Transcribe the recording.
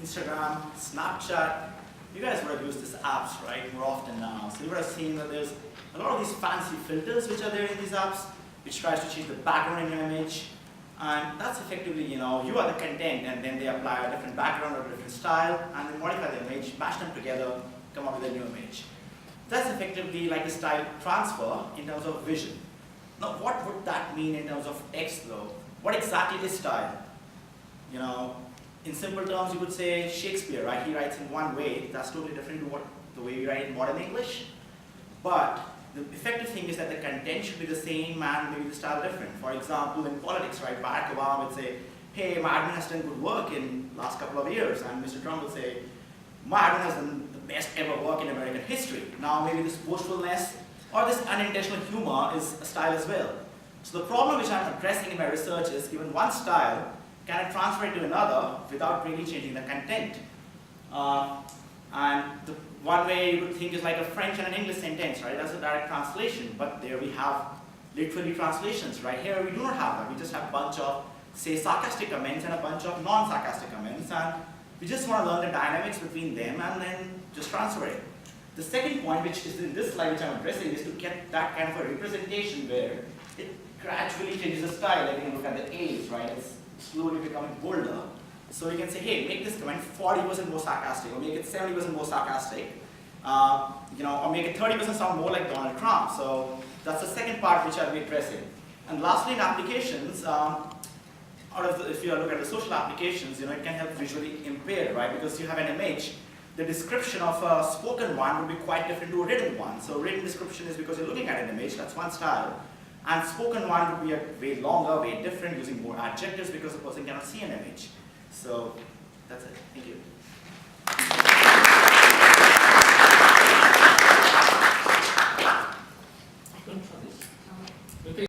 Instagram, Snapchat. You guys would have used these apps, right, more often now. So you would have seen that there's a lot of these fancy filters which are there in these apps, which tries to change the background in your image. And that's effectively, you are the content, and then they apply a different background or a different style, and then modify the image, mash them together, come up with a new image. That's effectively like a style transfer in terms of vision. Now, what would that mean in terms of text, though? What exactly is style? In simple terms, you would say Shakespeare, right? He writes in one way. That's totally different to the way we write in modern English. But the effective thing is that the content should be the same and maybe the style different. For example, in politics, right, Barack Obama would say, hey, my admin has done good work in the last couple of years. And Mr. Trump would say, my admin has done the best ever work in American history. Now maybe this boastfulness or this unintentional humor is a style as well. So the problem which I'm addressing in my research is given one style, can I transfer it to another without really changing the content? And the one way you would think is like a French and an English sentence, right? That's a direct translation, but there we have literally translations. Right here we do not have that. We just have a bunch of, say, sarcastic comments and a bunch of non-sarcastic comments, and we just want to learn the dynamics between them and then just transfer it. The second point, which is in this slide which I'm addressing, is to get that kind of a representation where it gradually changes the style. Like you can look at the A's, right? It's slowly becoming bolder. So you can say, hey, make this comment 40% more sarcastic, or make it 70% more sarcastic, or make it 30% sound more like Donald Trump. So that's the second part which I'll be addressing. And lastly, in applications, if you look at the social applications, it can help visually impaired, right? Because you have an image, the description of a spoken one would be quite different to a written one. So written description is because you're looking at an image, that's one style. And spoken one would be a way longer, way different, using more adjectives because the person cannot see an image. So that's it. Thank you.